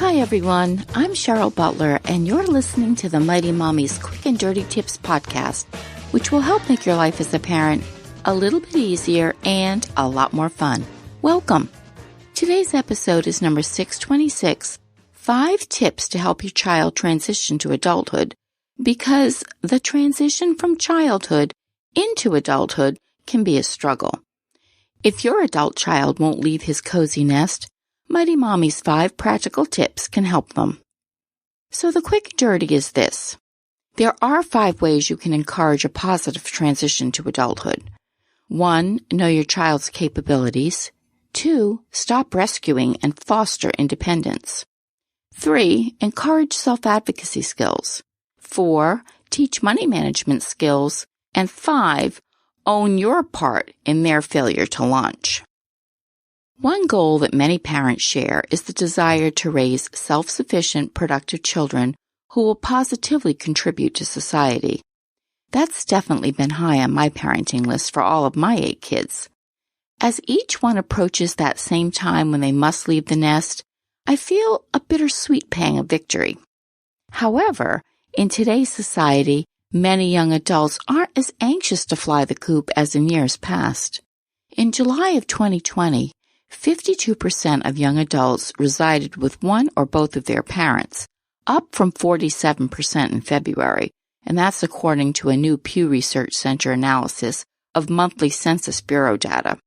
Hi everyone, I'm Cheryl Butler and you're listening to the Mighty Mommy's Quick and Dirty Tips podcast, which will help make your life as a parent a little bit easier and a lot more fun. Welcome! Today's episode is number 626, 5 tips to help your child transition to adulthood, because the transition from childhood into adulthood can be a struggle. If your adult child won't leave his cozy nest, Mighty Mommy's 5 practical tips can help them. So the quick and dirty is this. There are 5 ways you can encourage a positive transition to adulthood. 1. Know your child's capabilities. 2. Stop rescuing and foster independence. 3. Encourage self-advocacy skills. 4. Teach money management skills. And 5. Own your part in their failure to launch. One goal that many parents share is the desire to raise self-sufficient, productive children who will positively contribute to society. That's definitely been high on my parenting list for all of my 8 kids. As each one approaches that same time when they must leave the nest, I feel a bittersweet pang of victory. However, in today's society, many young adults aren't as anxious to fly the coop as in years past. In July of 2020, 52% of young adults resided with one or both of their parents, up from 47% in February, and that's according to a new Pew Research Center analysis of monthly Census Bureau data.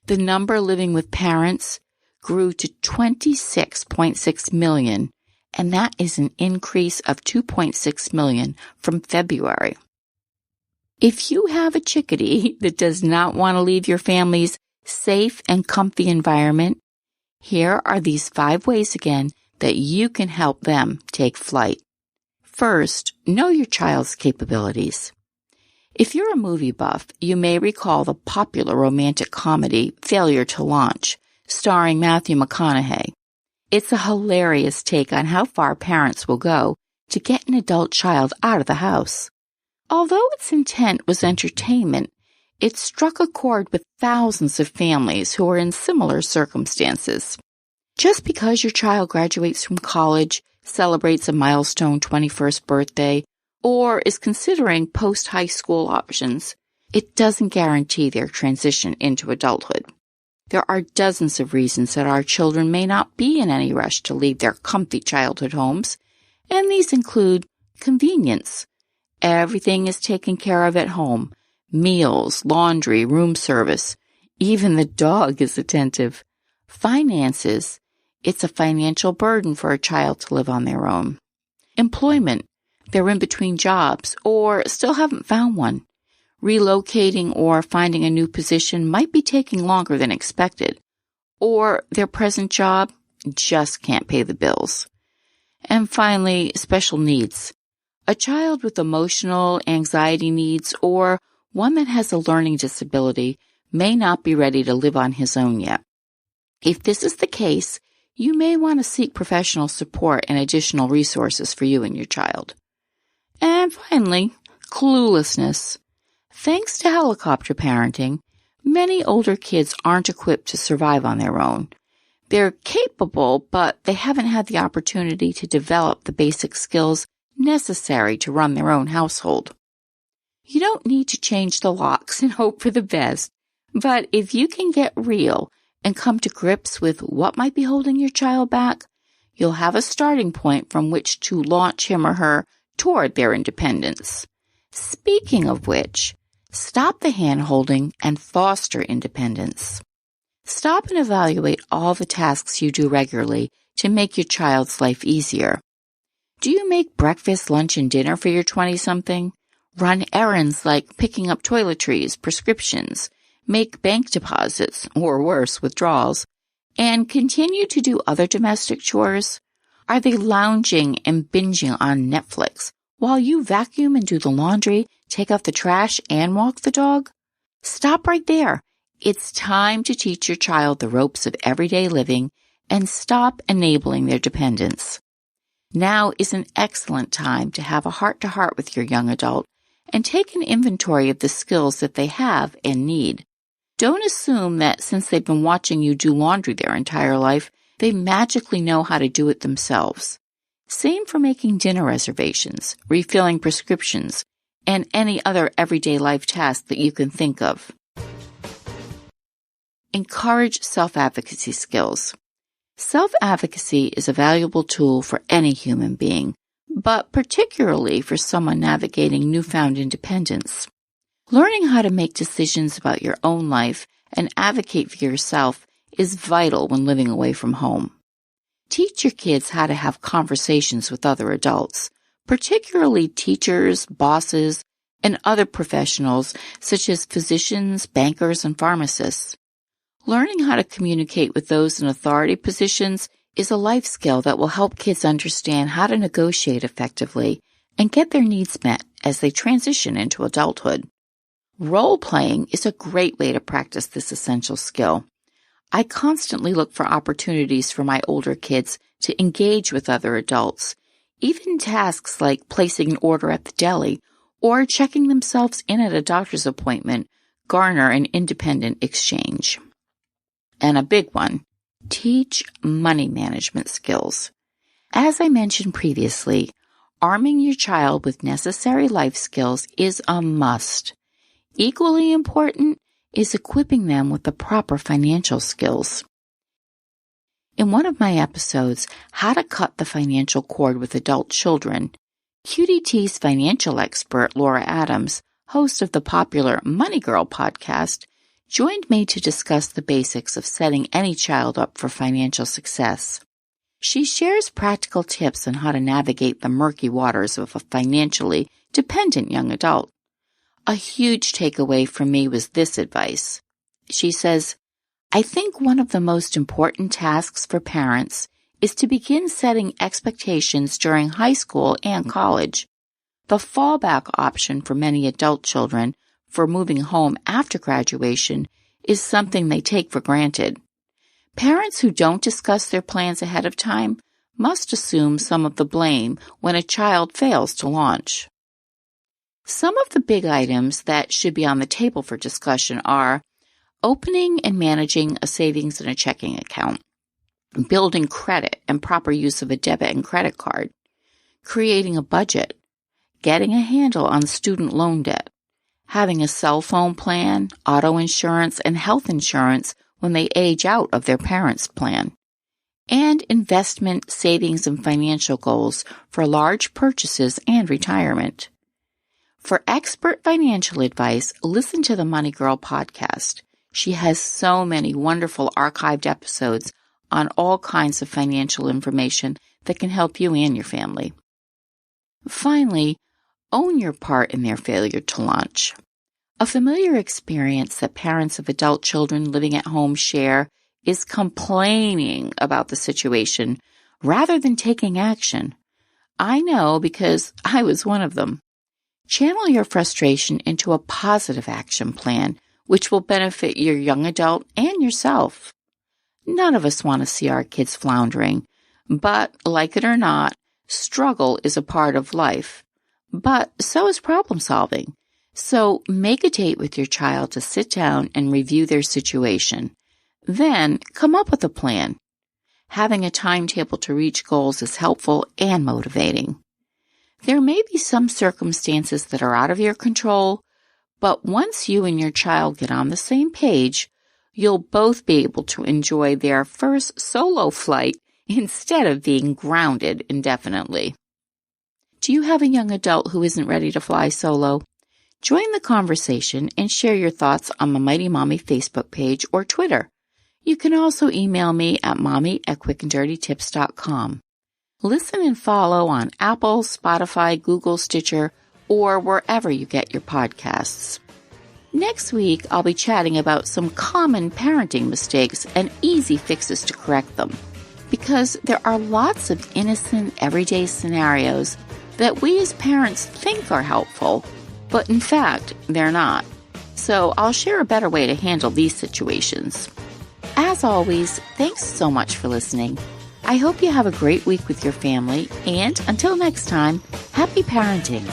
The number living with parents grew to 26.6 million, and that is an increase of 2.6 million from February. If you have a chickadee that does not want to leave your family's safe and comfy environment, here are these 5 ways again that you can help them take flight. First, know your child's capabilities. If you're a movie buff, you may recall the popular romantic comedy Failure to Launch, starring Matthew McConaughey. It's a hilarious take on how far parents will go to get an adult child out of the house. Although its intent was entertainment, it struck a chord with thousands of families who are in similar circumstances. Just because your child graduates from college, celebrates a milestone 21st birthday, or is considering post-high school options, it doesn't guarantee their transition into adulthood. There are dozens of reasons that our children may not be in any rush to leave their comfy childhood homes, and these include convenience. Everything is taken care of at home. Meals, laundry, room service. Even the dog is attentive. Finances. It's a financial burden for a child to live on their own. Employment. They're in between jobs or still haven't found one. Relocating or finding a new position might be taking longer than expected. Or their present job just can't pay the bills. And finally, special needs. A child with emotional, anxiety needs or one that has a learning disability may not be ready to live on his own yet. If this is the case, you may want to seek professional support and additional resources for you and your child. And finally, cluelessness. Thanks to helicopter parenting, many older kids aren't equipped to survive on their own. They're capable, but they haven't had the opportunity to develop the basic skills necessary to run their own household. You don't need to change the locks and hope for the best, but if you can get real and come to grips with what might be holding your child back, you'll have a starting point from which to launch him or her toward their independence. Speaking of which, stop the hand-holding and foster independence. Stop and evaluate all the tasks you do regularly to make your child's life easier. Do you make breakfast, lunch, and dinner for your 20-something? Run errands like picking up toiletries, prescriptions, make bank deposits, or worse, withdrawals, and continue to do other domestic chores? Are they lounging and binging on Netflix while you vacuum and do the laundry, take out the trash, and walk the dog? Stop right there. It's time to teach your child the ropes of everyday living and stop enabling their dependence. Now is an excellent time to have a heart-to-heart with your young adult and take an inventory of the skills that they have and need. Don't assume that since they've been watching you do laundry their entire life, they magically know how to do it themselves. Same for making dinner reservations, refilling prescriptions, and any other everyday life task that you can think of. Encourage self-advocacy skills. Self-advocacy is a valuable tool for any human being, but particularly for someone navigating newfound independence. Learning how to make decisions about your own life and advocate for yourself is vital when living away from home. Teach your kids how to have conversations with other adults, particularly teachers, bosses, and other professionals such as physicians, bankers, and pharmacists. Learning how to communicate with those in authority positions is a life skill that will help kids understand how to negotiate effectively and get their needs met as they transition into adulthood. Role-playing is a great way to practice this essential skill. I constantly look for opportunities for my older kids to engage with other adults, even tasks like placing an order at the deli or checking themselves in at a doctor's appointment garner an independent exchange. And a big one, teach money management skills. As I mentioned previously, arming your child with necessary life skills is a must. Equally important is equipping them with the proper financial skills. In one of my episodes, How to Cut the Financial Cord with Adult Children, QDT's financial expert Laura Adams, host of the popular Money Girl podcast, joined me to discuss the basics of setting any child up for financial success. She shares practical tips on how to navigate the murky waters of a financially dependent young adult. A huge takeaway from me was this advice. She says, I think one of the most important tasks for parents is to begin setting expectations during high school and college. The fallback option for many adult children for moving home after graduation is something they take for granted. Parents who don't discuss their plans ahead of time must assume some of the blame when a child fails to launch. Some of the big items that should be on the table for discussion are opening and managing a savings and a checking account, building credit and proper use of a debit and credit card, creating a budget, getting a handle on student loan debt, having a cell phone plan, auto insurance, and health insurance when they age out of their parents' plan, and investment, savings, and financial goals for large purchases and retirement. For expert financial advice, listen to the Money Girl podcast. She has so many wonderful archived episodes on all kinds of financial information that can help you and your family. Finally, own your part in their failure to launch. A familiar experience that parents of adult children living at home share is complaining about the situation rather than taking action. I know because I was one of them. Channel your frustration into a positive action plan, which will benefit your young adult and yourself. None of us want to see our kids floundering, but like it or not, struggle is a part of life. But so is problem solving. So make a date with your child to sit down and review their situation. Then come up with a plan. Having a timetable to reach goals is helpful and motivating. There may be some circumstances that are out of your control, but once you and your child get on the same page, you'll both be able to enjoy their first solo flight instead of being grounded indefinitely. Do you have a young adult who isn't ready to fly solo? Join the conversation and share your thoughts on the Mighty Mommy Facebook page or Twitter. You can also email me at mommy@quickanddirtytips.com. Listen and follow on Apple, Spotify, Google, Stitcher, or wherever you get your podcasts. Next week, I'll be chatting about some common parenting mistakes and easy fixes to correct them. Because there are lots of innocent, everyday scenarios that we as parents think are helpful, but in fact, they're not. So I'll share a better way to handle these situations. As always, thanks so much for listening. I hope you have a great week with your family, and until next time, happy parenting.